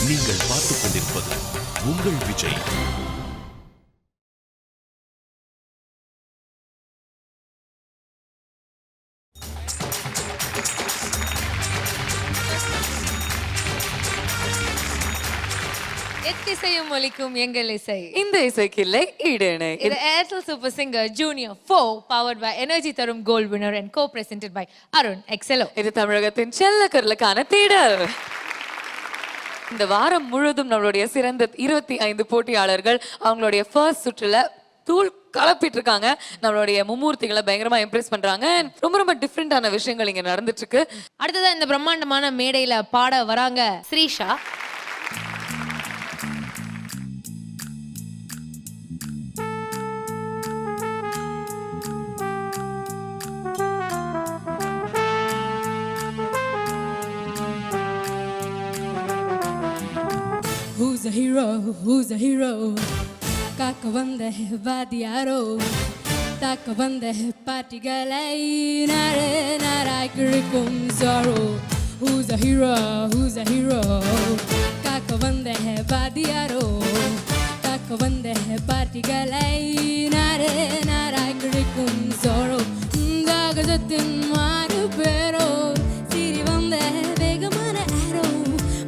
நீங்கள் பார்த்துக் கொண்டிருப்பது உங்கள் விஜய். எத்திசையும் ஒலிக்கும் எங்கள் இசை. இந்த இசைக்கு இல்லை ஈடேனை. இது Airtel super singer junior 4 powered by energy தரும் gold winner and co presented by Arun Excello. இது தமிழகத்தின் செல்லக்கருளுக்கான தேடல். இந்த வாரம் முழுவதும் நம்மளுடைய சிறந்த 25 போட்டியாளர்கள் அவங்களுடைய ஃபர்ஸ்ட் சுற்றுல தூள் கலப்பிட்டு இருக்காங்க. நம்மளுடைய மும்மூர்த்திகளை பயங்கரமா இம்ப்ரெஸ் பண்றாங்க. ரொம்ப ரொம்ப டிஃப்ரெண்டான விஷயங்கள் இங்க நடந்துட்டு இருக்கு. அடுத்ததான் இந்த பிரம்மாண்டமான மேடையில பாட வராங்க Srisha. Who's a hero? Who's a hero? காக்க வந்த வாதியாரோ தாக்க வந்த பாட்டிகளை நாரே நாராய் கிழிக்கும் sorrow. Who's a hero? Who's a hero? காக்க வந்த வாதியாரோ தாக்க வந்த பாட்டிகளை நாரே நாராய் கிழிக்கும் சாரோ. தாகதத்தின் மாறு பேரோ சிரி வந்த வேகமான ஆரோ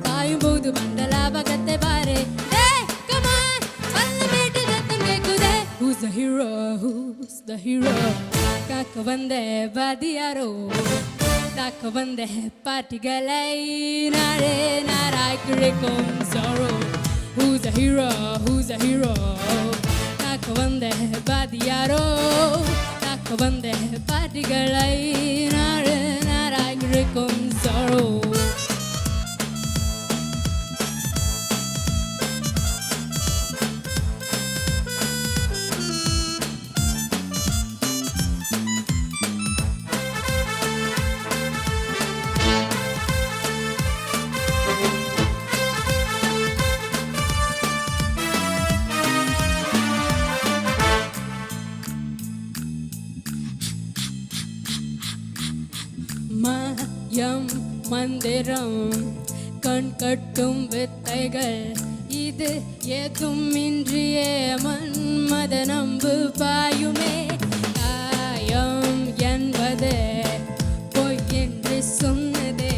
பாயும் போது மண்டல பகத்தை பாரு. Who's the hero? Who's the hero? காக்க வந்த வாதியாரோ தாக்க வந்த பாட்டிகளை நாரே நாராய் கிழிக்கும் sorrow. Who's the hero? Who's the hero? காக்க வந்த வாதியாரோ தாக்க வந்த பாட்டிகளை நாரே நாராய் கிழிக்கும் சாரோ. மாயம் மந்திரம் கண் கட்டும் வித்தைகள் இது ஏதும் இன்றிய மன்மத நம்பு பாயுமே. காயம் என்பது பொய் என்று சொன்னதே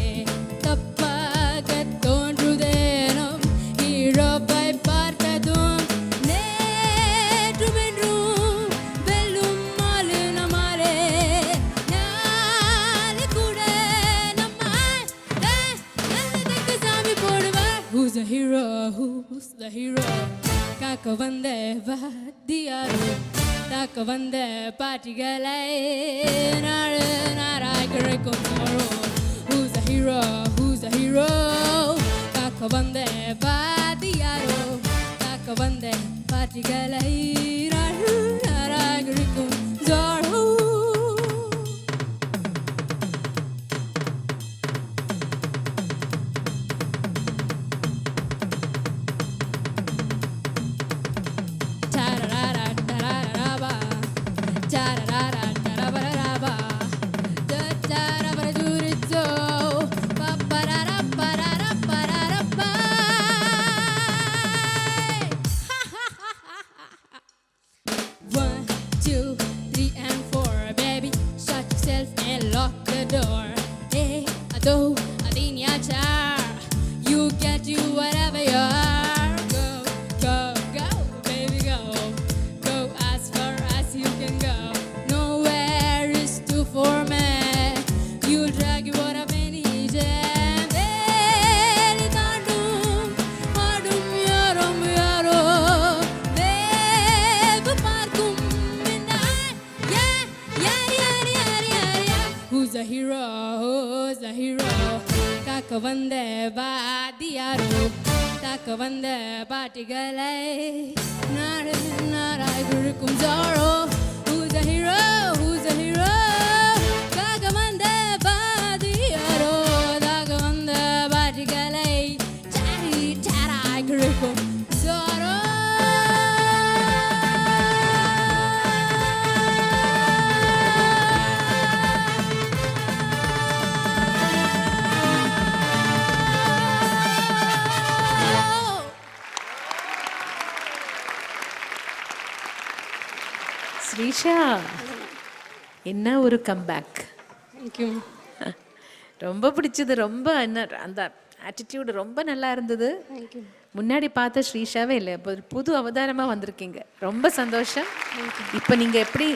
தப்பாக தோன்றுதேனும் ஹீரோவை பார்த்ததும் நேற்றும் என்றும் வெல்லும் மாலு நம்மாலே. Who's the hero? Who's the hero? காக்க வந்த வாத்தியாரோ தாக்க வந்த பாட்டிகளை நாடு நாராய் கிழக்கும் sorrow. Who's the hero? Who's the hero? காக்க வந்த வாத்தியாரோ தாக்க வந்த பாட்டிகளை நாடு நாராய் கிழக்கும் sorrow. You get you whatever you are. Go, go, go, baby, go. Go as far as you can go. Nowhere is too for me. You drag you out of any jam. Very tandum, adum yarom yaro. Dev parkum midnight. Yeah, yeah, yeah, yeah, yeah, yeah. Who's the hero? Who's the hero? காக்க வந்த வாதியாரோ தாக்க வந்த பாட்டிகளை நாடு நாராய் கிழிக்கும் sorrow. Who's the hero? Who's the hero? காக்க வந்த வாதியாரோ தாக்க வந்த பாட்டிகளை sorry Sarai கிழிக்கும் sorrow. Srisha என்ன ஒரு கம்பேக். தேங்க்யூ. ரொம்ப பிடிச்சது. ரொம்ப என்ன அந்த ஆட்டிடியூடு ரொம்ப நல்லா இருந்தது. தேங்க்யூ. முன்னாடி பார்த்த ஸ்ரீஷாவே இல்லை, இப்போ ஒரு புது அவதாரமாக வந்திருக்கீங்க. ரொம்ப சந்தோஷம். இப்போ நீங்கள் எப்படி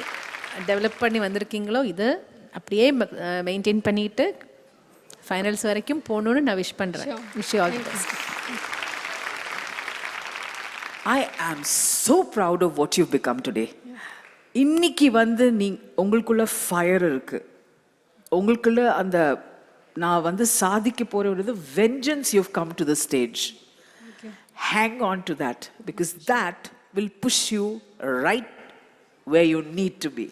டெவலப் பண்ணி வந்திருக்கீங்களோ இது அப்படியே மெயின்டைன் பண்ணிட்டு ஃபைனல்ஸ் வரைக்கும் போகணுன்னு நான் விஷ் பண்ணுறேன். Wish all the best. I am so proud of what you've become today. இன்னைக்கு வந்து உங்களுக்குள்ள ஃபயர் இருக்கு, உங்களுக்குள்ள அந்த நான் வந்து சாதிக்க போற ஒரு vengeance you've come to the stage. Hang on to that because that will push you right where you need to be.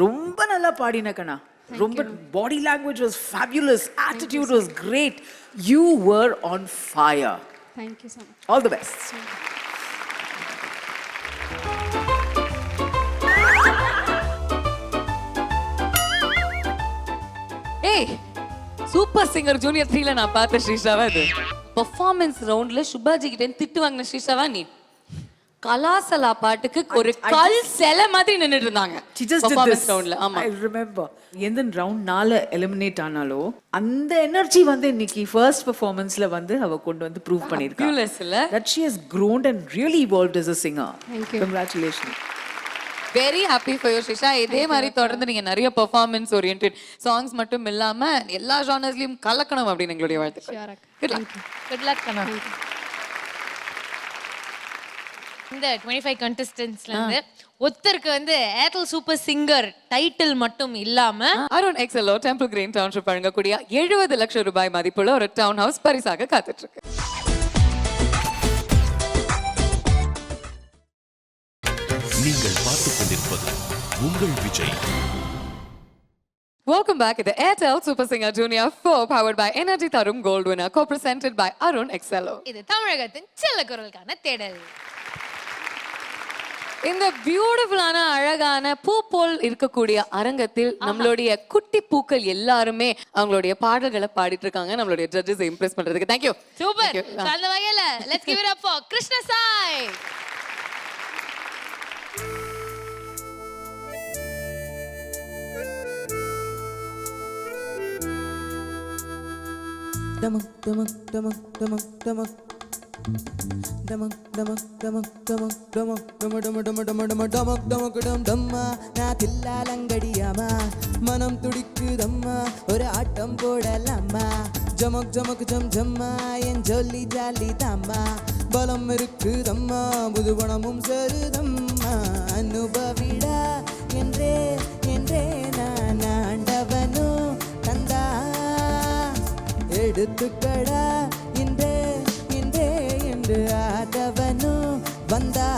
ரொம்ப நல்லா பாடின கண்ணா. ரொம்ப body language was fabulous, attitude was great. You were on fire. Thank you so much. All the best. ஏய் super singer junior 3ல நான் பார்த்த ஸ்ரீஷாவா இது. Performance ரவுண்ட்ல சுபாஜி கிட்ட திட்டு வாங்கின ஸ்ரீஷாவா நீ? கலாசலா பாட்டுக்கு ஒரு கல் சிலை மாதிரி நின்னுட்டு இருந்தாங்க. She just did this. ரவுண்ட்ல. ஆமா. I remember. எந்த ரவுண்ட் 4 எலிமினேட் ஆனாலோ அந்த எனர்ஜி வந்து இன்னைக்கு ஃபர்ஸ்ட் பெர்ஃபார்மன்ஸ்ல வந்து அவ கொண்டு வந்து ப்ரூவ் பண்ணிருக்கா. Fabulous இல்ல? That she has grown and really evolved as a singer. Thank you. Congratulations. Very happy for you Srisha. இதே மாதிரி தொடர்ந்து நீங்க நிறைய பெர்ஃபார்மன்ஸ் ஓரியன்டட் சாங்ஸ் மட்டும் இல்லாம எல்லா ஜானர்ஸ்லயும் கலக்கணும் அப்படின்னு எங்களுடைய வாழ்த்துக்கள். Good luck. குட் லக் கண்ணா. இந்த 25 contestants-ல இருந்து ஒருத்தருக்கு வந்து ஏர்டெல் சூப்பர் சிங்கர் டைட்டில் மட்டும் இல்லாம அருண் எக்ஸலோ டெம்பிள் கிரீன் டவுன்ஷிப் வழங்கக்கூடிய 70 லட்சம் ரூபாய் மதிப்புள்ள ஒரு டவுன் ஹவுஸ் பரிசாக காத்துட்டு இருக்கு. நீங்கள் பார்த்துக் கொண்டிருப்பது உங்கள் Vijay. Welcome back to the Airtel Super Singer Junior 4 powered by Energy Tharum Gold Winner co-presented by Arun Excello. இது தமிழகத்தின் செல்ல குரலுக்கான தேடல். இந்த பியூட்டிஃபுல்லான அழகான பூ போல் இருக்கக்கூடிய அரங்கத்தில் நம்மளுடைய குட்டி பூக்கள் எல்லாருமே அவங்களுடைய பாடல்களை பாடிட்டு இருக்காங்க நம்மளுடைய ஜட்ஜஸ் இம்ப்ரெஸ் பண்றதுக்கு. Thank you. சூப்பர். அந்த வகையில let's give it up for Krishna Sai. Damak damak damak damak damak damak damak damak damak damak damak damak damak damak damak damak damak damma na tillalangadiyaama manam tudikudamma oru aatam podalama jamak jamak jam jamma en jolly jolly damma balam irukudamma buduvanamum serudamma anubavida endre endre naan ஆண்டவனு தந்தா எடுத்துக்கடா இன்றே இன்றே என்று ஆதவனு வந்தா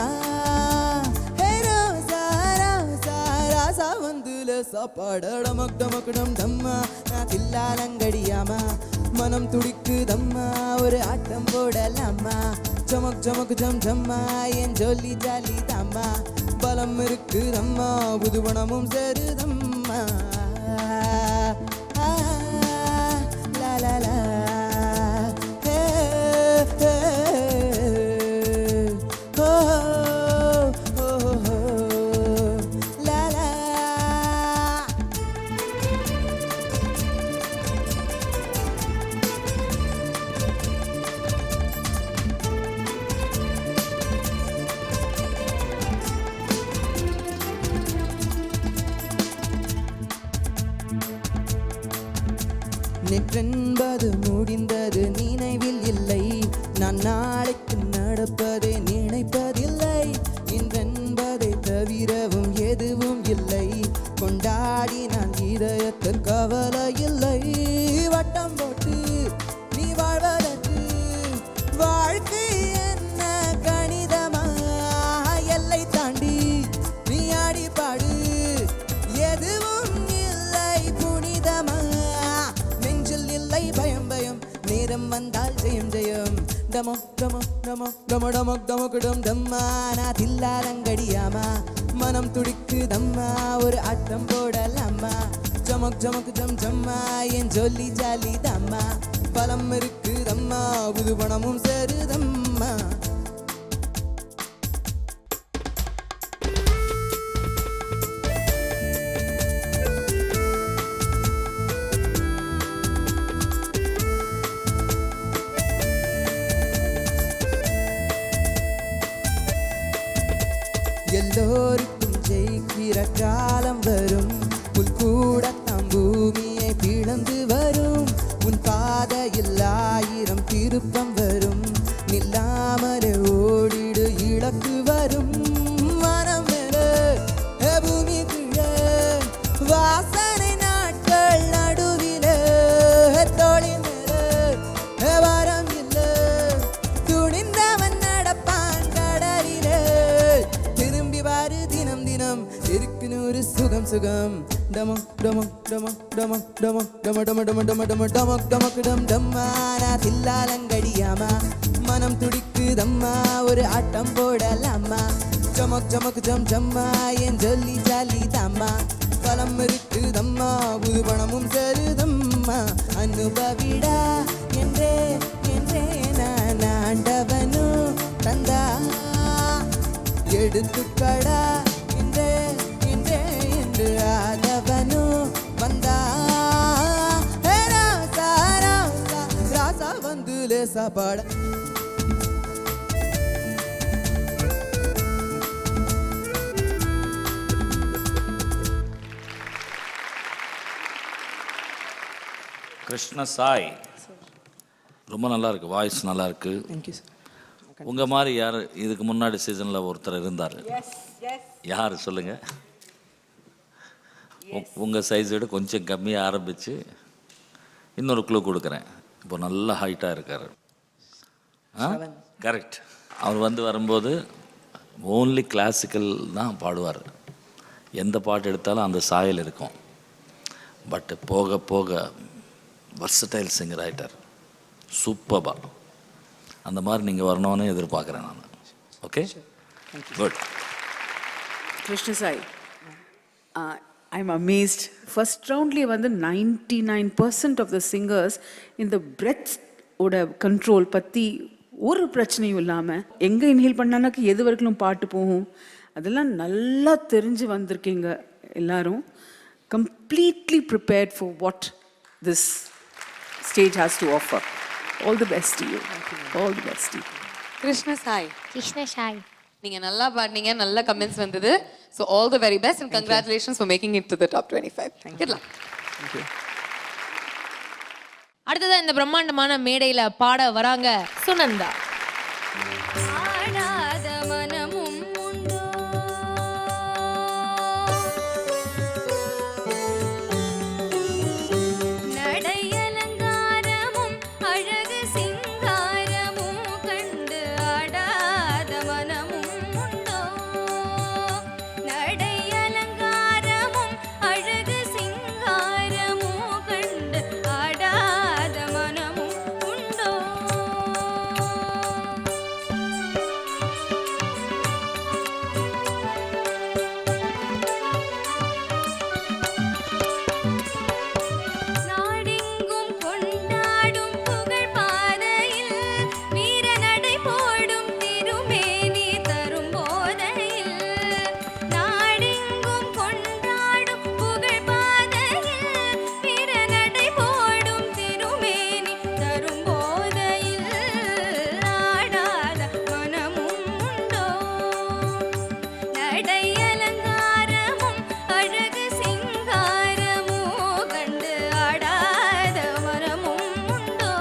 வந்துல சாப்பாடு டமக் டமக்டம் தம்மா நான் தில்லாலங்கடியாமா மனம் துடிக்குதம்மா ஒரு ஆட்டம் போடலாமா ஜமக் ஜமக் ஜம் ஜம்மா என் ஜொல்லி ஜாலி தாம்மா பலம் இருக்குதம்மா புதுவனமும் சேருதம்மா la la hey hey oh oh oh la la நேற்றென்பது முடிந்தது நினைவில் இல்லை நான் நாளைக்கு நடப்பதை நினைப்பதில்லை இன்றென்பதை தவிரவும் எதுவும் இல்லை கொண்டாடி நான் இதயத்தில் கவலை இல்லை வட்டம் போட்டு நீ வாழ்வதற்கு வாழ்க்கை என்ன கணிதமா எல்லை தாண்டி நீ ஆடி பாடு எதுவும் இல்லை புனிதமா பயம் பயம் நேரம் வந்தால் ஜெயம் ஜெயம் டமோ டமோ டமோ டமோ டமோ டமோக்குடம் தம்மா நான் தில்லாலங்கடியாமா மனம் துடிக்கு தம்மா ஒரு ஆட்டம் போடலாமா ஜமக் ஜமக் ஜம் ஜம்மா என் ஜொல்லி ஜாலி தம்மா பலம் இருக்கு தம்மா புது பணமும் சேருதம்மா எல்லோருக்கும் ஜெயிக்கிற காலம் வரும் புல் கூட தம் பூமியை பிளந்து வரும் உன் பாதையில் 1000 திருப்பம் வரும் நில்லாமலே ஓடிடு இலக்கு வரும் மனம் மேலே பூமி கீழே வாசனை நாட்கள் நடுவிலே தோழி மேலே வரம் இல்லை துணிந்தவன் நடப்பான் கடலிலே திரும்பி வாரு தினம் தினம் இருக்கு நூறு சுகம் சுகம் டமக் டமக் டமக் டமக் டமக் டம டம டம டம டம டமக் டமக் டம் டம்மா நான் தில்லாலங்கடியாமா மனம் துடிக்குதம்மா ஒரு ஆட்டம் போடலாமா ஜமக் ஜமக் ஜம் ஜம்மா என் ஜொல்லி ஜாலி தாம்மா பலம் இருக்குதம்மா புது பணமும் செருதம்மா அனுபவிடா என்றே என்றே நான் ஆண்டவனும் தந்தா எடுத்துக்கடா என்றே என்றே என்று ஆதவனும் வந்தா ராசா ராசா ராசா வந்து லேசா பாட கிருஷ்ண சாய் ரொம்ப நல்லா இருக்கு, வாய்ஸ் நல்லா இருக்கு. Thank you sir. உங்க மாதிரி யார் இதுக்கு முன்னாடி சீசன்ல ஒருத்தர் இருந்தார்? யார் சொல்லுங்க? உங்க சைஸ் விட கொஞ்சம் கம்மியாக ஆரம்பிச்சு இன்னொரு க்ளூ கொடுக்குறேன். இப்போ நல்ல ஹைட்டாக இருக்கார். கரெக்ட். அவர் வந்து வரும்போது ஓன்லி கிளாசிக்கல் தான் பாடுவார். எந்த பாட்டு எடுத்தாலும் அந்த சாயல் இருக்கும். பட் போக போக வர்சடைல் சிங்கர் ஆகிட்டார். சூப்பர்பா. அந்த மாதிரி நீங்கள் வரணும்னு எதிர்பார்க்குறேன் நான். Okay, good. Krishna Sai, I'm amazed. First roundலேயே வந்து 99% of the singers இந்த breath ஓட கண்ட்ரோல் பற்றி ஒரு பிரச்சனையும் இல்லாமல் எங்கே இன்ஹேல் பண்ணானாக்கு எது வரைக்கும் பாட்டு போகும் அதெல்லாம் நல்லா தெரிஞ்சு வந்திருக்கீங்க எல்லாரும். Completely prepared for what this stage has to offer. All the best to you. All the best to you. Krishna Sai, Krishna Sai, நீங்க நல்லா பாடுனீங்க, நல்ல கமெண்ட்ஸ் வந்தது. So all the very best and congratulations for making it to the top 25. Good luck. அடுத்ததா இந்த பிரம்மாண்டமான மேடையில பாட வராங்க சுனந்தா. ஆடாத மனமும் உண்டோ நடையலங்காரமும் அழகு சிங்காரமும் கண்டு ஆடாத மனமும் உண்டோ நடையலங்காரமும் அழகு சிங்காரமும் கண்டு ஆடாத மனமும் உண்டோ நாடெங்கும் கொண்டாடும் புகழ் பாதையில் வீர நடை போடும் திருமேனி தரும் போதையில் நாடெங்கும் கொண்டாடும் புகழ் பாதையில் வீர நடை போடும் திருமேனி தரும் போதையில் ஆடாத மனமும் உண்டோ நடையலங்காரமும் அழகு சிங்காரமோ கண்டு ஆடாத மனமும் உண்டோ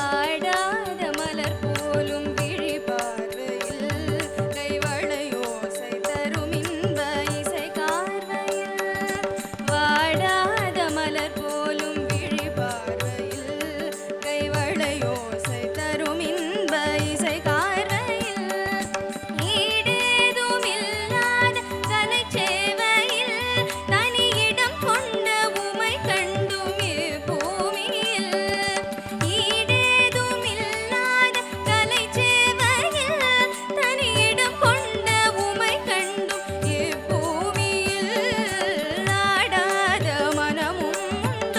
ஆடாத மலர் போலும் விழி பார்வையில் கைவளையோசை தரும் இன்ப இசை கார்வையில் வாடாத மலர் போலும் விழி பார்வையில் கைவளையோசை தரும் இன்ப இசை கார்வையில் ஈடேதும் இல்லாத கலைச்சேவையில் தனியிடம் கொண்ட உமை கண்டும் பூமியில் ஈடேதும் இல்லாத கலைச்சேவையில் தனியிடம் கொண்ட உமை கண்டும் பூமியில் ஆடாத மனமும் உண்டோ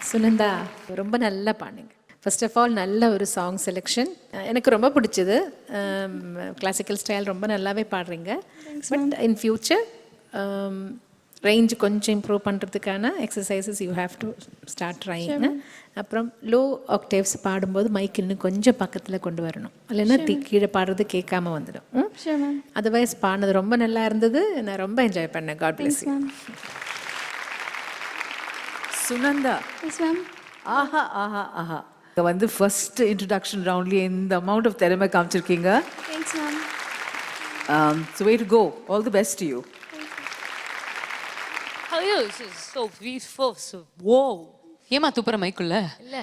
சுனந்தா ரொம்ப நல்லா பாடுங்க. ஃபர்ஸ்ட் ஆஃப் ஆல் நல்ல ஒரு சாங் செலெக்ஷன் எனக்கு ரொம்ப பிடிச்சது. கிளாசிக்கல் ஸ்டைல் ரொம்ப நல்லாவே பாடுறீங்க. பட் இன் ஃபியூச்சர் ரேஞ்ச் கொஞ்சம் இம்ப்ரூவ் பண்ணுறதுக்கான exercises you have to start trying. அப்புறம் லோ ஆக்டேவ்ஸ் பாடும்போது மைக் இன்னும் கொஞ்சம் பக்கத்தில் கொண்டு வரணும், இல்லைன்னா கீழே பாடுறது கேட்காம வந்துடும். அதர்வைஸ் பாடினது ரொம்ப நல்லா இருந்தது, நான் ரொம்ப என்ஜாய் பண்ணேன். God bless you. சுனந்தா, ஆஹா ஆஹா ஆஹா, இங்க வந்து ஃபர்ஸ்ட் இன்ட்ரடக்ஷன் ரவுண்ட்லயே இந்த அமௌண்ட் ஆஃப் திறமை காமிச்சிருக்கீங்க. So way to go, all the best to you. ஐயோ, so beautiful, so wow. ஏமா துப்புற மைக்குள்ள? இல்ல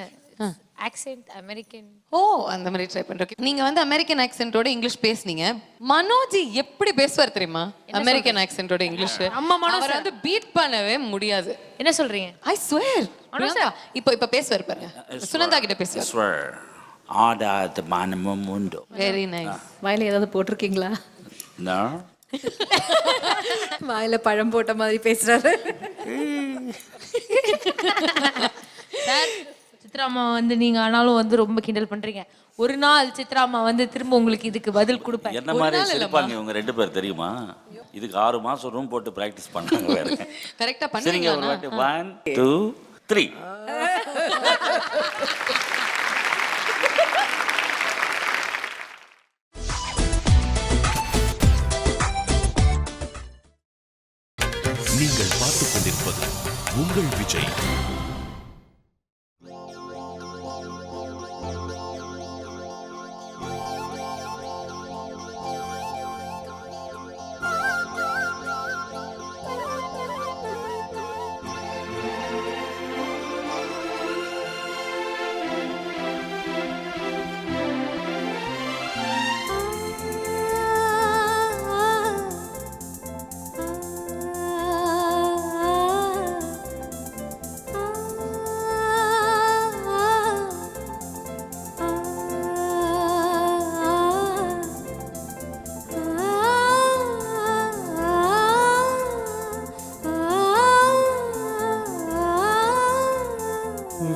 ஆக்சென்ட் அமெரிக்கன். ஓ, அந்த மாதிரி ட்ரை பண்றோம். நீங்க வந்து அமெரிக்கன் ஆக்சென்ட்டோட இங்கிலீஷ் பேசுனீங்க. மனோஜ் எப்படி பேசுவார் தெரியுமா அமெரிக்கன் ஆக்சென்ட்டோட இங்கிலீஷ்? அவரை வந்து பீட் பண்ணவே முடியாது. என்ன சொல்றீங்க? I swear. இப்போ பேசுவார் பாருங்க. சுனந்தா கிட்ட பேசுவார். swear ஆடாத மனமும் உண்டு. Very nice. வாயில ஏதாவது போட்டிருக்கீங்களா? No? வாயில பழம் போட்ட மாதிரி பேசுறாரு. சார், சித்ராமா வந்து நீங்க ஆனாலும் வந்து ரொம்ப கிண்டல் பண்றீங்க. ஒரு நாள் சித்ராமா வந்து திரும்ப உங்களுக்கு இதுக்கு பதில் கொடுப்பேன். என்ன மாதிரி சிரிப்பாங்க இவங்க 2 பேர் தெரியுமா? இதுக்கு 6 மாசம் ரூம் போட்டு பிராக்டிஸ் பண்ணாங்க வேற. கரெக்ட்டா சரிங்க, ஒரு வாட்டி 1 2 3. நீங்கள் பார்த்துக் கொண்டிருப்பது உங்கள் விஜய்.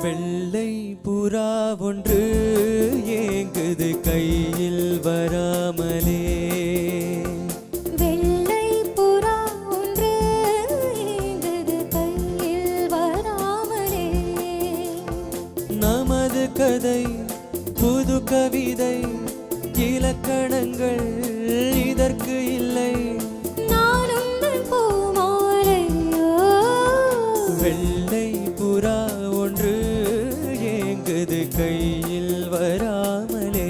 வெள்ளை புறா ஒன்று ஏங்குது கையில் வராமலே. வெள்ளை புறா ஒன்று ஏங்குது கையில் வராமலே. நமது கதை புது கவிதை, இலக்கணங்கள் இதற்கு இல்லை. நான் உந்தன் பூமாலையோ. வெள்ளை புறா ஒன்று ஏங்குது கையில் வராமலே.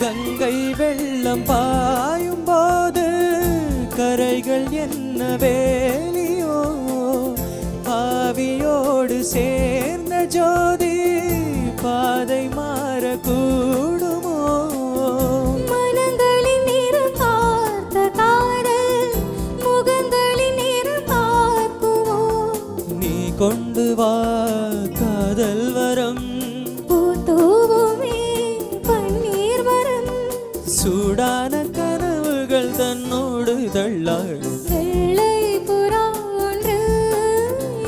கங்கை வெள்ளம் பாயும் போது கரைகள் என்ன வேலியோ, ஆவியோடு சேர்ந்த ஜோதி பாதை மாறக்கூடுமோ. மனங்களின் நிறம் பார்த்த காதல் முகங்களின் நிறம் பார்க்குமோ. நீ கொண்டு வா காதல் வரம், பூத்தூவுமே பன்னீர் வரம். சூடான கனவுகள் தன்னோடு தள்ளாடும். வெள்ளை புறா ஒன்று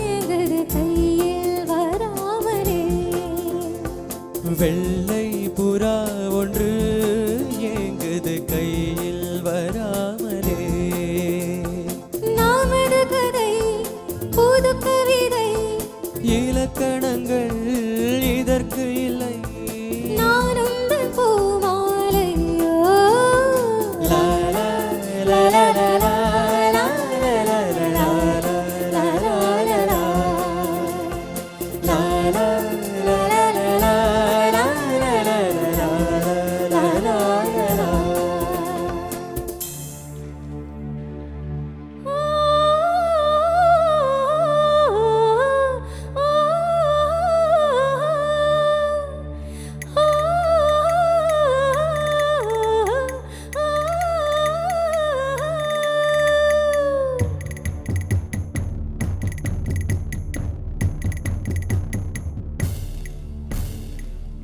ஏங்குது கையில் வராமலே. வெள்ளை புறா ஒன்று ஏங்குது கையில் வராமலே. நமது கதை புது கவிதை, இலக்கணங்கள்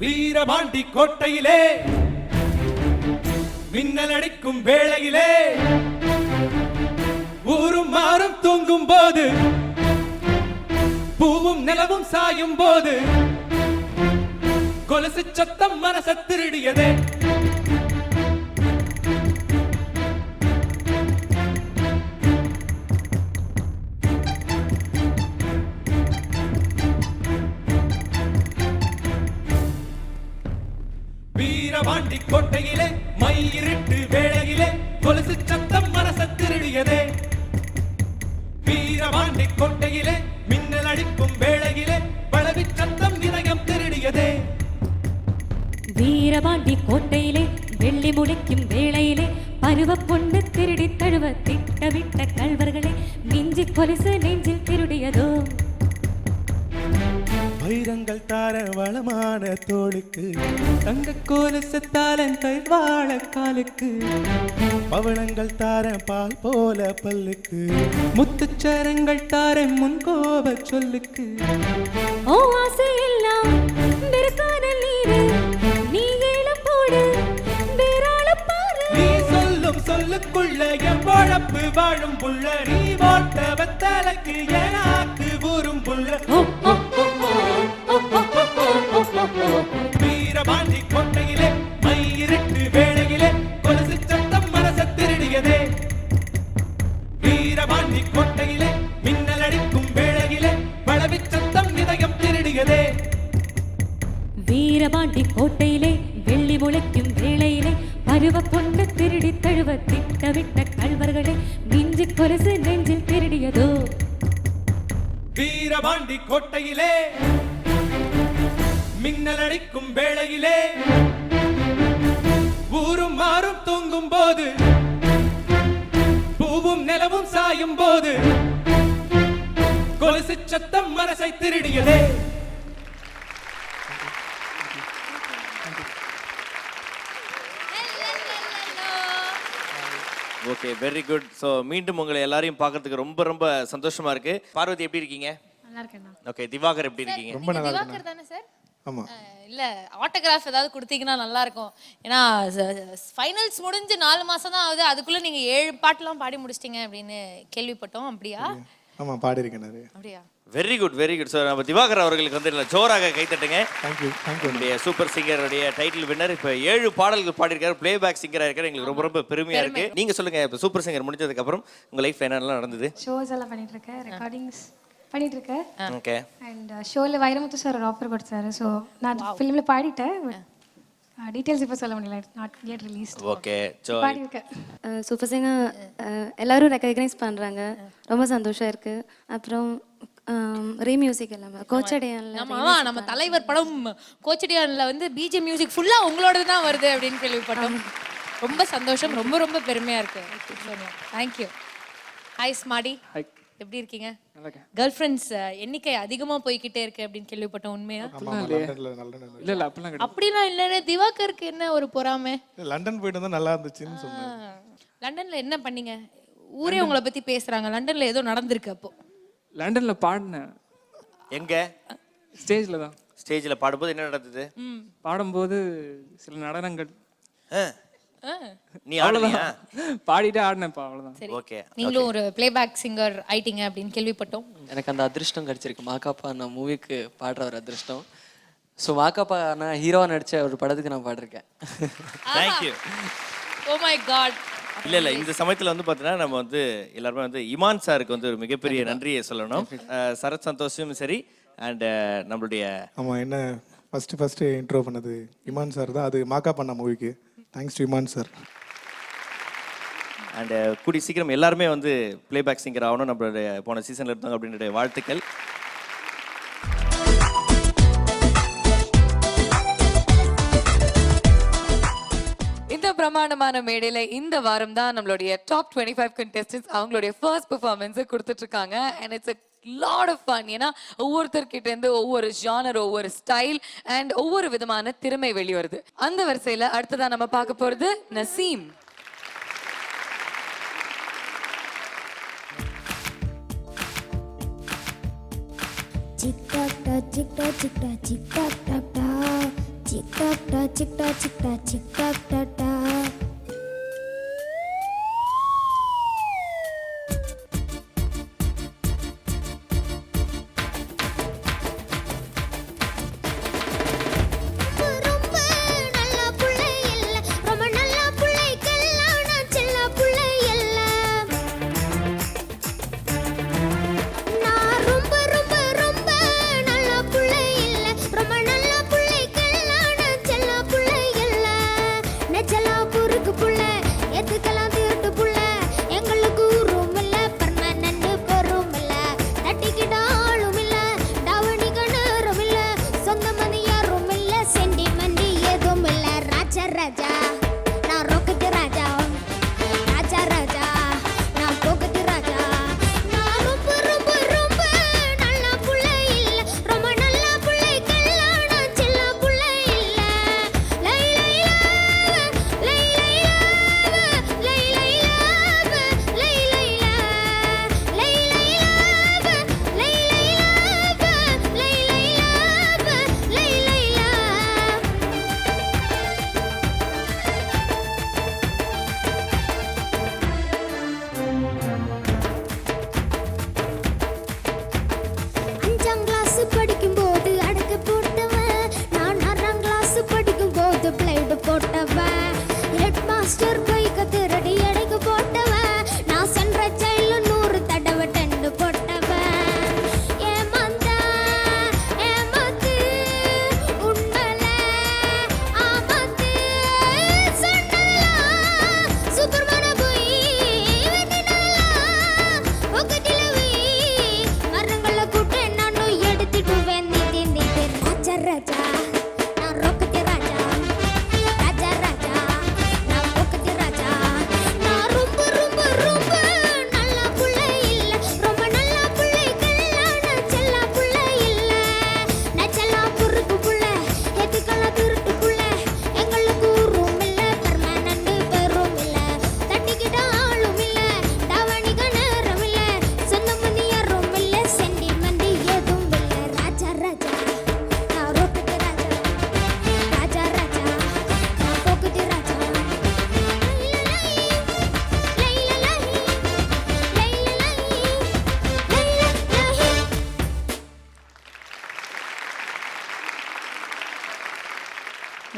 வீரபாண்டி கோட்டையிலே மின்னல் அடிக்கும் வேளையிலே ஊரும் மாறும் தூங்கும் போது பூவும் நிலவும் சாயும் போது கொலுசு சத்தம் மனச திருடியதே. வீரபாண்டி கோட்டையிலே மயிரிட்டு வேளையிலே கொலுசு சத்தம் மனச திருடியதே. வீரபாண்டி கோட்டையிலே மின்னல் அடிக்கும் வேளையிலே பலவி சத்தம் இதயம் திருடியதே. வீரபாண்டி கோட்டையிலே வெள்ளி முளைக்கும் வேளையிலே பருவ பொண்ணு திருடி தழுவ திட்டமிட்ட கள்வர்களே மிஞ்சி கொலுசு நெஞ்சில் திருடியதோ. வைரங்கள் தார வளமான தோளுக்கு தங்க கோலச தாரன் கைவாழ காலுக்கு பவளங்கள் தார பால் போல பல்லுக்கு முத்துச்சரங்கள் தார முன்கோப சொல்லுக்கு. ஓ ஆசையெல்லாம் நெருக்கானல் நீரு நீ ஏலம் போடு வேறாள பாரு. நீ சொல்லும் சொல்லுக்குள்ள என் பொழப்பு வாழும் புள்ள நீ போட்ட வெத்தலைக்கு எனக்கு ஊரும் புள்ள. வீரபாண்டி கோட்டையிலே மயிரிட்டு வேளையிலே கொலுசு சத்தம் மனச திருடியதே. வீரபாண்டி கோட்டையிலே மின்னல் அடிக்கும் வேளையிலே பலவி சத்தம் இதயம் திருடியதே. வீரபாண்டி கோட்டையிலே வெள்ளி முளைக்கும் வேளையிலே பருவ பொண்ணு திருடி தழுவ திட்டமிட்ட கள்வர்களே மிஞ்சி கொலுசு நெஞ்சில் திருடியதோ. வீரபாண்டி கோட்டையிலே மின்னல் அடிக்கும் வேளையிலே ஊரும் மாறும் தூங்கும் போது பூவும் நிலவும் சாயும் போது கொலுசு சத்தம் மனசை திருடியதே. Okay, very good. ஸோ மீண்டும் உங்களை எல்லாரையும் பார்க்கறதுக்கு ரொம்ப ரொம்ப சந்தோஷமா இருக்கு. பார்வதி எப்படி இருக்கீங்க? நல்லா இருக்கேண்ணா. ஓகே, திவாகர் எப்படி இருக்கீங்க? ரொம்ப நல்லா இருக்கேன். திவாகர் தானே சார்? ஆமா. இல்ல ஆட்டோகிராஃப் ஏதாவது கொடுத்தீங்கன்னா நல்லா இருக்கும். ஏன்னா ஃபைனல்ஸ் முடிஞ்சு 4 மாசம் தான் ஆகுது, அதுக்குள்ள நீங்க 7 பாட்டுலாம் பாடி முடிச்சிட்டீங்க அப்படின்னு கேள்விப்பட்டோம். அப்படியா? ஆமா, பாடி இருக்கேன் நிறைய. அப்படியா? Very good, very good. So நம்ம திவாகர் அவர்களுக்கு வந்து ஜோராக கைத்தட்டுங்க. Thank you, thank you. நம்முடைய சூப்பர் சிங்கருடைய டைட்டில் வின்னர் இப்போ 7 பாடல்கள் பாடியிருக்காரு, பிளேபேக் சிங்கராக இருக்காரு. எங்களுக்கு ரொம்ப ரொம்ப பெருமையா இருக்கு. நீங்க சொல்லுங்க, இப்போ சூப்பர் சிங்கர் முடிஞ்சதுக்கு அப்புறம் உங்க லைஃப் என்னெல்லாம் நடந்தது? ஷோஸ் எல்லாம் பண்ணிட்டு இருக்கேன், ரெக்கார்டிங்ஸ் பண்ணிட்டு இருக்கேன். ஓகே. அண்ட் ஷோல வைரமுத்து சார் ஒரு ஆஃபர் கொடுத்தாரு. ஸோ நான் ஃபிலிம்ல பாடிட்டேன். டீடைல்ஸ் இப்போ சொல்ல முடியல, நாட் yet released. ஓகே. பாடி இருக்கேன். சூப்பர் சிங்கர் எல்லாரும் ரெகக்னைஸ் பண்ணுறாங்க, ரொம்ப சந்தோஷம் இருக்கு. அப்புறம் ரீ மியூசிக் எல்லாமே கோச்சடியான்ல நம்ம தலைவர் படம் கோச்சடியான்ல வந்து பிஜே மியூசிக் ஃபுல்லா உங்களோட தான் வருது அப்படின்னு கேள்விப்பட்டோம். ரொம்ப சந்தோஷம், ரொம்ப ரொம்ப பெருமையா இருக்கு. தேங்க்யூ. ஹாய் ஸ்மாடி, எப்படி இருக்கீங்க? கேர்ள் ஃப்ரெண்ட்ஸ் எண்ணிக்கை அதிகமா போய்கிட்டே இருக்கு அப்படின்னு கேள்விப்பட்டோம். உண்மையா? இல்ல இல்ல அப்படிலாம் கிடையாது. அப்படிலாம் இல்லைன்னு திவாகருக்கு என்ன ஒரு பொறாமை? லண்டன் போயிட்டு வந்தா நல்லா இருந்துச்சுன்னு சொன்னாங்க. லண்டன்ல என்ன பண்ணீங்க? ஊரே உங்களை பத்தி பேசுறாங்க. லண்டன்ல ஏதோ நடந்திருக்கு. அப்போ லண்டன்ல பாடினேன். எங்க? ஸ்டேஜ்ல தான். ஸ்டேஜ்ல பாடும்போது என்ன நடந்தது? பாடும்போது சில நடனங்கள். நீ ஆடுறியா? பாடிட்டு ஆடினேன்ப்பா, அவ்வளவுதான். ஓகே. நீங்களும் ஒரு பிளேபேக் சிங்கர் ஆயிட்டீங்க அப்படின்னு கேள்விப்பட்டோம். எனக்கு அந்த அதிர்ஷ்டம் கிடைச்சிருக்கு. மாக்காப்பா நான் மூவிக்கு பாடுற ஒரு அதிர்ஷ்டம். ஸோ மாக்காப்பா நான் ஹீரோவா நடிச்ச ஒரு படத்துக்கு நான் பாடிருக்கேன். தேங்க்யூ. Oh my God. இல்ல இந்த சமயத்துல வந்து பாத்தீங்கன்னா நம்ம வந்து எல்லாருமே வந்து இமான் சாருக்கு வந்து ஒரு மிகப்பெரிய நன்றியை சொல்லணும். சரத் சந்தோஷும் சரி அண்ட் நம்மளுடைய ஆமா, என்ன ஃபர்ஸ்ட் இன்ட்ரோ பண்ணது இமான் சார் தான். அது மாக்கா பண்ண மூவிக்கு thanks to Imman sir. And கூடி சீக்கிரம் எல்லாருமே வந்து பிளேபேக் சிங்கர் ஆகணும், நம்மளுடைய போன சீசன்ல இருந்தாங்க அப்படின்ற வாழ்த்துக்கள். இந்த பிரமாண்டமான மேடையில இந்த வாரம் தான் நம்மளுடைய டாப் 25 contestants அவங்களுடைய ஃபர்ஸ்ட் பெர்ஃபார்மன்ஸை கொடுத்துட்டு இருக்காங்க. And it's lot of fun. ஏன்னா ஒவ்வொருத்தர்கிட்ட இருந்து ஒவ்வொரு ஜானர், ஒவ்வொரு ஸ்டைல் அண்ட் ஒவ்வொரு விதமான திறமை வெளிவருது. அந்த வரிசையில அடுத்ததான் நம்ம பார்க்க போறது Naseem. Chick tock tock, chick tock, chick tock, chick tock tock tock. Chick tock டா சிக் டா சிக் டா சிக் டாக் டா டா.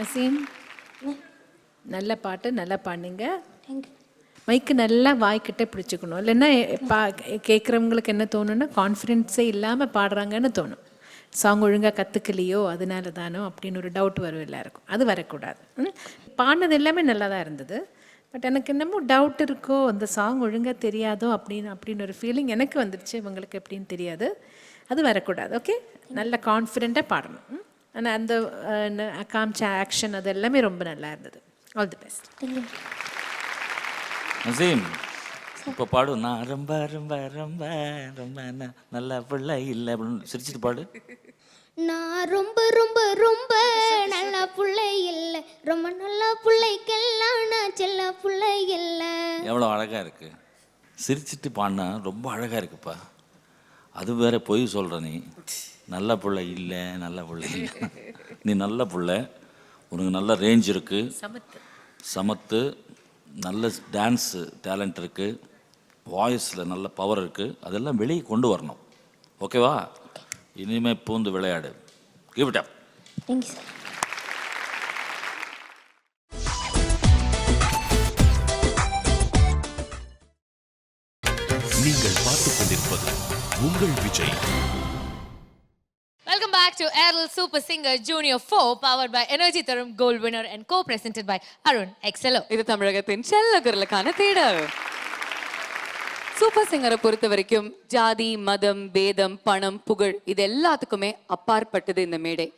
நசீம் நல்ல பாட்டு நல்லா பாடுங்க. மைக்கு நல்லா வாய்க்கிட்ட பிடிச்சிக்கணும். இல்லைன்னா கேட்குறவங்களுக்கு என்ன தோணுன்னா கான்ஃபிடென்ஸே இல்லாமல் பாடுறாங்கன்னு தோணும். சாங் ஒழுங்காக கற்றுக்கலையோ அதனால தானோ அப்படின்னு ஒரு டவுட் வரும் எல்லாருக்கும். அது வரக்கூடாது. பாடினது எல்லாமே நல்லா தான் இருந்தது. பட் எனக்கு என்னமோ டவுட் இருக்கோ, அந்த சாங் ஒழுங்காக தெரியாதோ அப்படின்னு ஒரு ஃபீலிங் எனக்கு வந்துடுச்சு. இவங்களுக்கு எப்படின்னு தெரியாது. அது வரக்கூடாது. ஓகே, நல்ல கான்ஃபிடெண்ட்டாக பாடணும். ஆனால் அந்த காமிச்ச ஆக்ஷன் அது எல்லாமே ரொம்ப நல்லா இருந்தது. All the best. நசீம், இப்போ பாடு. நான் ரொம்ப ரொம்ப ரொம்ப ரொம்ப நல்ல பிள்ளை இல்லை அப்படின்னு சிரிச்சிட்டு பாடு. நான் ரொம்ப ரொம்ப ரொம்ப நல்ல பிள்ளை இல்லை, ரொம்ப நல்ல பிள்ளைக்கெல்லாம் நான் செல்ல பிள்ளை இல்லை. எவ்வளோ அழகாக இருக்கு. சிரிச்சிட்டு பாடினா ரொம்ப அழகாக இருக்குப்பா. அது வேற பொய் சொல்கிற நீ. நல்ல பிள்ளை இல்லை, நல்ல பிள்ளை இல்லை. நீ நல்ல பிள்ளை, உனக்கு நல்ல ரேஞ்ச் இருக்குது, சமத்து, நல்ல டான்ஸு டேலண்ட் இருக்குது, வாய்ஸில் நல்ல பவர் இருக்குது. அதெல்லாம் வெளியே கொண்டு வரணும். ஓகேவா? இனிமேல் பூந்து விளையாடு. Give it up. Thank you sir. நீங்கள் பார்த்துக் கொண்டிருப்பது உங்கள் Vijay. Welcome back to Airtel Super Singer Junior 4 powered by Energy Tharum Gold Winner and co-presented by Arun XLO. இது தமிழகத்தின் செல்ல குரலுக்கான தேடல். சூப்பர் சிங்கரை பொறுத்த வரைக்கும் ஜாதி, மதம், பேதம், பணம், புகழ் இது எல்லாத்துக்குமே அப்பாற்பட்டது இந்த மேடை.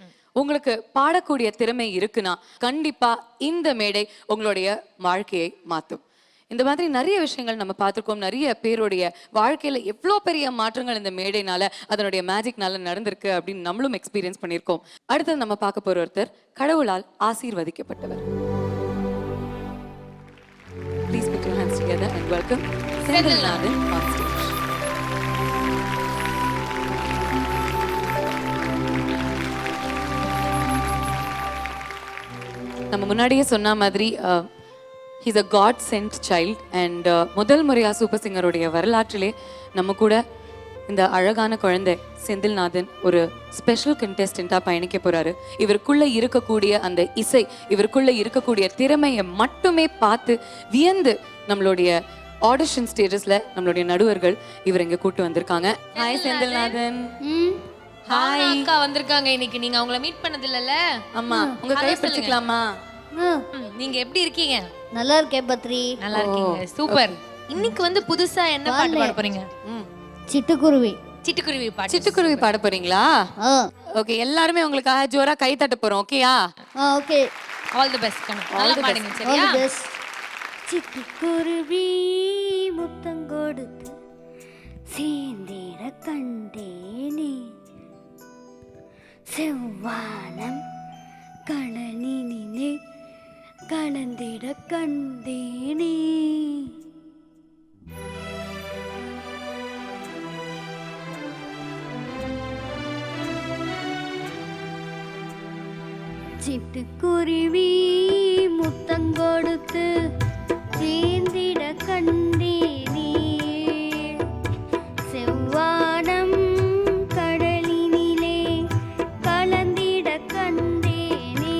உங்களுக்கு பாடக்கூடிய திறமை இருக்குன்னா கண்டிப்பா இந்த மேடை உங்களுடைய வாழ்க்கையை மாற்றும். இந்த மாதிரி நிறைய விஷயங்கள் நம்ம பார்த்துருக்கோம். நிறைய பேருடைய வாழ்க்கையில எவ்வளோ பெரிய மாற்றங்கள் இந்த மேடைனால அதனுடைய மேஜிக்னால நடந்திருக்கு அப்படின்னு நம்மளும் எக்ஸ்பீரியன்ஸ் பண்ணியிருக்கோம். அடுத்தது நம்ம பார்க்க போற ஒருத்தர் கடவுளால் ஆசீர்வதிக்கப்பட்டவர். Please put your hands together and welcome Senthilnathan on stage. நம்ம முன்னாடியே சொன்ன மாதிரி he's a God sent child and முதல் முறையாக சூப்பர் சிங்கருடைய வரலாற்றிலே நம்ம கூட இந்த அழகான குழந்தை செந்தில்நாதன் ஒரு ஸ்பெஷல் கண்டெஸ்டண்ட்டாக பயணிக்க போகிறாரு. இவருக்குள்ளே இருக்கக்கூடிய அந்த இசை, இவருக்குள்ளே இருக்கக்கூடிய திறமையை மட்டுமே பார்த்து வியந்து நம்மளுடைய ஆடிஷன் ஸ்டேஜஸ்ல நம்மளுடைய நடுவர்கள் இவர் இங்க கூட்டு வந்திருக்காங்க. ஹாய் செந்தில்நாதன். ஹாய் அக்கா வந்திருக்காங்க இன்னைக்கு. நீங்க அவங்கள மீட் பண்ணது இல்லல? அம்மா உங்க கை பிடிச்சுக்கலாமா? நீங்க எப்படி இருக்கீங்க? நல்லா இருக்கேன் பத்ரி. நல்லா இருக்கீங்க, சூப்பர். இன்னைக்கு வந்து புதுசா என்ன பாட்டு பாட போறீங்க? சிட்டுக்குருவி. சிட்டுக்குருவி பாட்டு. சிட்டுக்குருவி பாட போறீங்களா? ஓகே, எல்லாரும் உங்களுக்காக ஜோரா கை தட்ட போறோம். ஓகேயா? ஓகே. ஆல் தி பெஸ்ட் கண்ணு. நல்லா பாடுங்க சரியா? All the best. சிட்டுக்குருவி முத்தங்கொடுத்து சீந்திட கண்டேனே, செவ்வானம் கடலினிலே கலந்திட கண்டேனே. சிட்டுக்குருவி முத்தங்கொடுத்து சேர்ந்திட கண்டேனே, செவ்வானம் கடலினிலே கலந்திட கண்டேனே.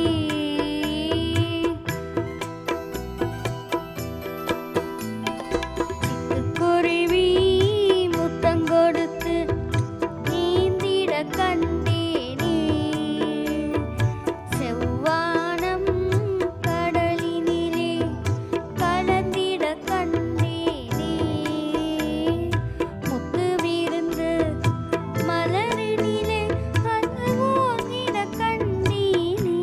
சிட்டுக்குருவி முத்தங்கொடுத்து சேர்ந்திட கண்டேனே, செவ்வானம் கடலினிலே கலந்திட கண்டேனே. முத்து விருந்து மலரினிலே அது ஓங்கிட கண்டேனே,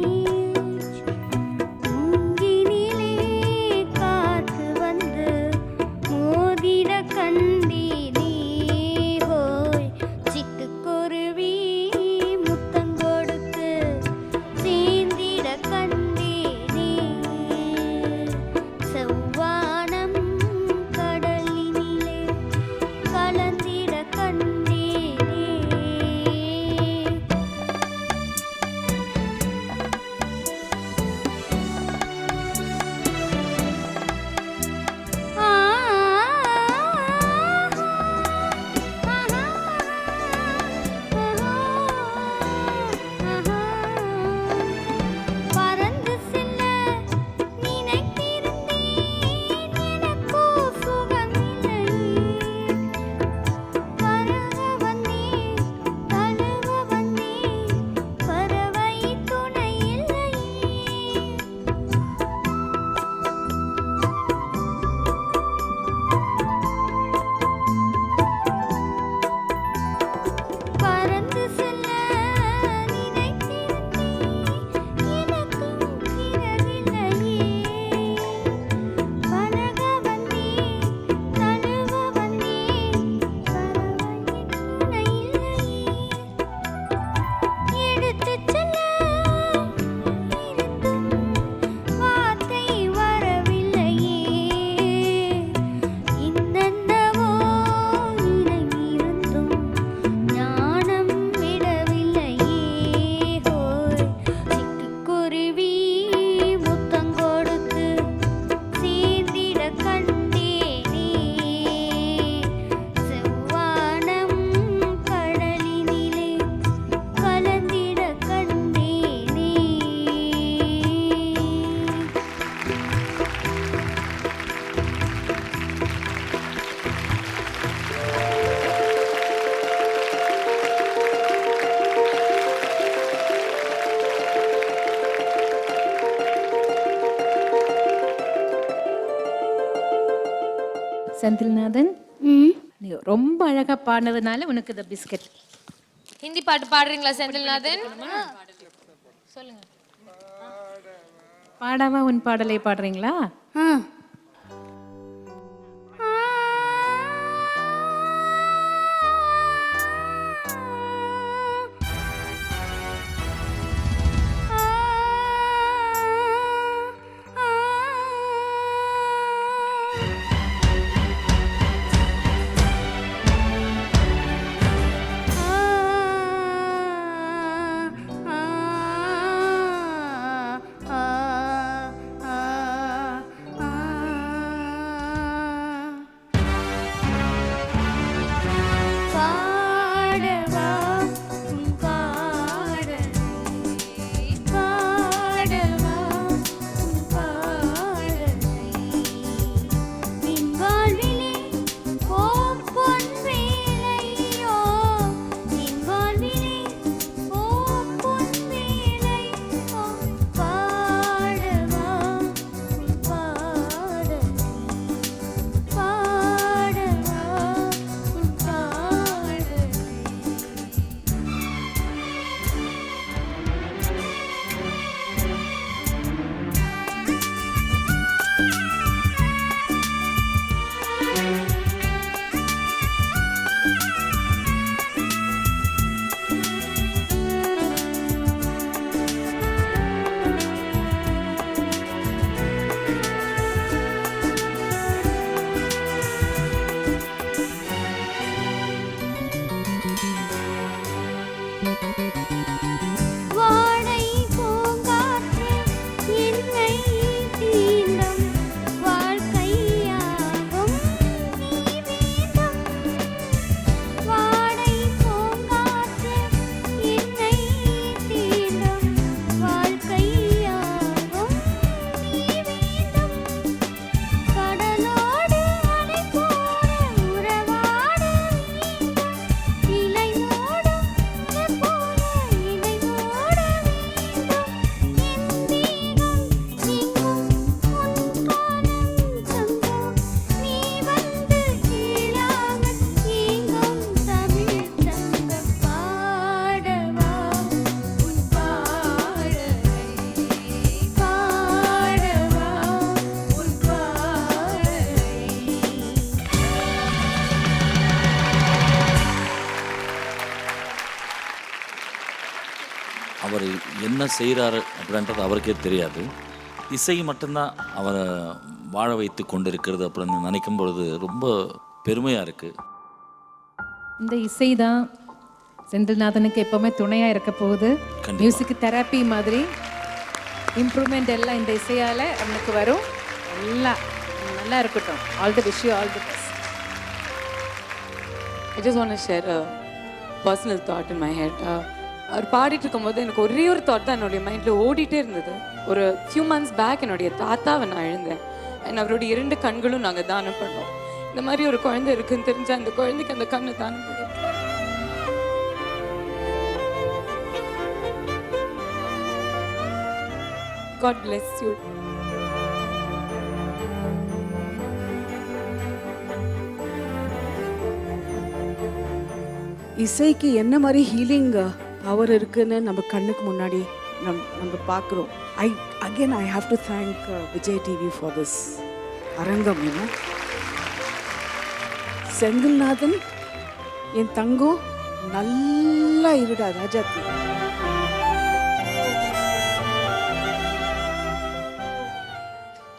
மூங்கினிலே காற்று வந்து மோதிட கண்டேனே. ஹோய் சிட்டுக்குருவி முத்தங்கொடுத்து சேர்ந்திட கண்டேனே, செவ்வானம் கடலினிலே கலந்திட கண்டேனே. ஆ பறந்து செல்ல நினைத்திருந்தேன், எனக்கோ சுகமில்லையே. பறக வந்தேன், தழுவ வந்தேன், பறவை துணை இல்லையே. பறந்து செல்ல நினைத்திருந்தேன், எனக்கும் சிறகில்லையே. பறக வந்தேன், தழுவ வந்தேன், பறவை துணை இல்லையே. எடுத்துச் செல்ல இருந்தும் வார்த்தை வரவில்லையே. இன்னென்னவோ நினைவிருந்தும் ஞானம் விடவில்லையே. ஹோய் சிட்டுக்குருவி முத்தங்கொடுத்து சேர்ந்திட கண்டேனே, செவ்வானம் கடலினிலே கலந்திட கண்டேனே. செந்தில்நாதன், நீ ரொம்ப அழகா பாடினதுனால உனக்கு இந்த பிஸ்கட். ஹிந்தி பாட்டு பாடுறீங்களா செந்தில்நாதன்? சொல்லுங்க. பாடாம உன் பாடலை பாடுறீங்களா? ஆ அவர் என்ன செய்கிறாரு அப்படின்றது அவருக்கே தெரியாது. இசை மட்டும்தான் அவரை வாழ வைத்து கொண்டு இருக்கிறது அப்படின்னு நினைக்கும் பொழுது ரொம்ப பெருமையாக இருக்குது. இந்த இசை தான் செந்தில்நாதனுக்கு எப்போவுமே துணையாக இருக்க போகுது. மியூசிக் தெரப்பி மாதிரி இம்ப்ரூவ்மெண்ட் எல்லாம் இந்த இசையால் அவனுக்கு வரும். எல்லாம் நல்லா இருக்கட்டும். All the wish you all the best. I just want to share a personal thought in my head. அவர் பாடிட்டு இருக்கும்போது எனக்கு ஒரே ஒரு தாட் தான் என்னுடைய மைண்டில் ஓடிட்டே இருந்தது. ஒரு ஃபியூ மந்த்ஸ் பேக் என்னுடைய தாத்தாவை நான் எழுந்தேன். அண்ட் அவருடைய 2 கண்களும் நாங்கள் தானம் பண்ணோம். இந்த மாதிரி ஒரு குழந்தை இருக்குன்னு தெரிஞ்சா அந்த குழந்தைக்கு அந்த கண்ணை தானம் பண்ணி God bless you. இசைக்கு என்ன மாதிரி ஹீலிங் பவர் இருக்குன்னு நம்ம கண்ணுக்கு முன்னாடி நம்ம பார்க்குறோம். I have to thank Vijay TV for this அரங்கம். செந்தில்நாதன் என் தங்கம் நல்லா இருடா ராஜாத்தி.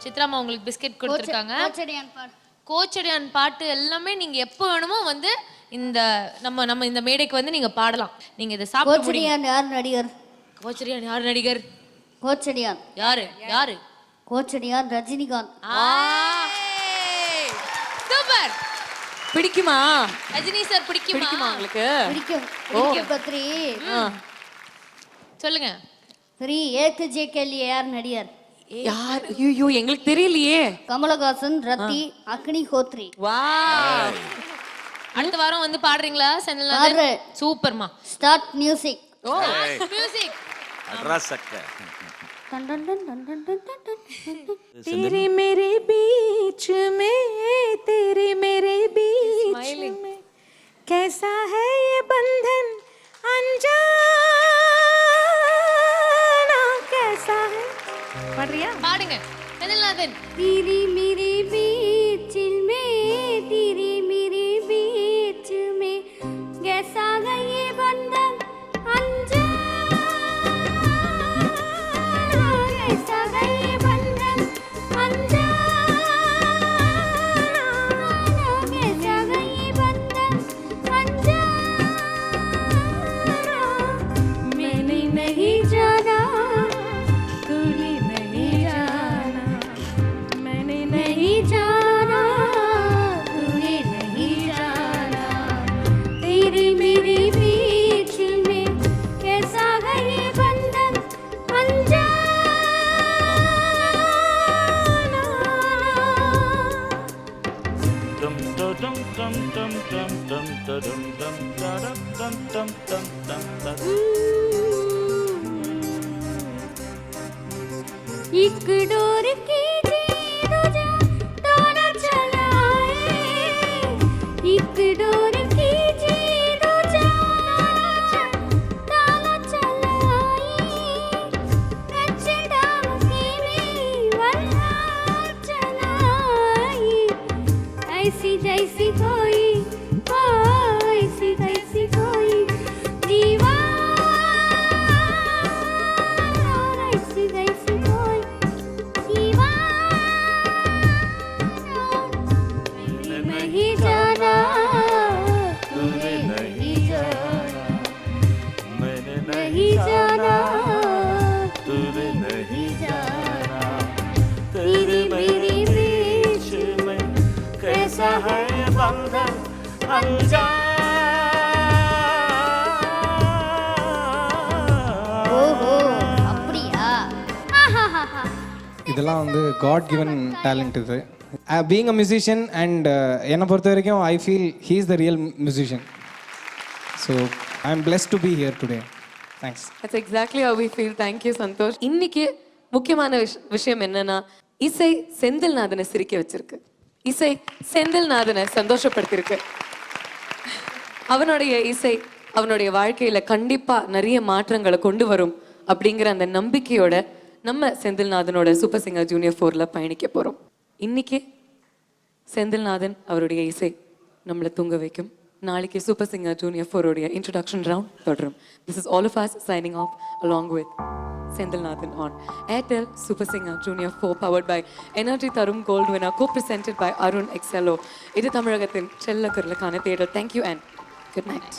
சித்ராமா உங்களுக்கு பிஸ்கெட் கொடுத்துருக்காங்க. கோச்சடியான் பாட்டு எல்லாமே நீங்க எப்போ வேணுமோ வந்து இந்த நம்ம இந்த மேடைக்கு வந்து நீங்க பாடலாம். நீங்க இதை சாப்பிட கோச்சடியான் யார் நடிகர்? கோச்சடியான் யார் நடிகர்? கோச்சடியான் யாரு? கோச்சடியான் ரஜினிகாந்த். சூப்பர். பிடிக்குமா ரஜினி சார்? பிடிக்குமா உங்களுக்கு? பிடிக்கும். பத்ரி சொல்லுங்க. 3 ஏக் ஜே கே லியே யார் நடிகர்? யார்? ஐயோ எங்களுக்கு தெரியலையே. கமலஹாசன், ரத்தி, அக்னிஹோத்ரி. வாவ். அடுத்த வாரம் வந்து பாடுறீங்களா செந்தில்நாதன்? சூப்பர்மா. Start music. ஓ மியூசிக். அட்ராசக்க. तेरे मेरे बीच में कैसा है ये बंधन अनजाना कैसा है. பாடுறியா? பாடுங்க செந்தில்நாதன். तेरी मेरे बीच में कैसा है ये बंधन अनजाना कैसा है ये बंधन अनजाना कैसा है ये बंधन अनजाना मैंने नहीं जाना तूने नहीं जाना मैंने नहीं जाना तूने नहीं जाना तेरे मेरे बीच में कैसा है ये बंधन अनजाना. एक डोर की दूजा दोनों चलाए एक डोर की दूजा दोनों चलाए कच्चे डामके में वल्ला चलाए ऐसी जैसी कोई ऐसी जैसी कोई दीवाना ऐसी जैसी कोई दीवाना मैंने नहीं जाना तूने नहीं जाना मैंने नहीं जाना तूने नहीं जाना तेरे मेरे बीच में कैसा है ये बंधन अनजाना. ஓஹோ அப்படியா? இதெல்லாம் வந்து காட் கிவன் டேலண்ட் இது. பீயிங் அ மியூசிஷியன் அண்ட் என்னை பொறுத்த வரைக்கும் I feel he is the real musician. So I am blessed to be here today. Thanks. That's exactly how we feel. Thank you Santhosh. இன்னைக்கு முக்கியமான விஷயம் என்னன்னா இசை செந்தில்நாதனை சிரிக்க வச்சிருக்கு. இசை செந்தில்நாதனை சந்தோஷப்படுத்திருக்கு. அவனுடைய இசை அவனுடைய வாழ்க்கையில கண்டிப்பா நிறைய மாற்றங்களை கொண்டு வரும் அப்படிங்கிற அந்த நம்பிக்கையோட நம்ம செந்தில்நாதனோட சூப்பர் சிங்கர் ஜூனியர் 4ல பயணிக்க போறோம். இன்னைக்கு செந்தில்நாதன் அவருடைய இசை நம்மளை தூங்க வைக்கும். நாளைக்கு சூப்பர் சிங்கர் ஜூனியர் 4 உடைய இன்ட்ரடக்ஷன் ரவுண்ட் தொடரும். This is all of us signing off along with Senthilnathan on Airtel Super Singer Junior 4 powered by Energy Tarum Gold Winner co-presented by Arun Excello. இது தமிழகத்தின் செல்ல குரலுக்கான தேடல். Thank you and good night.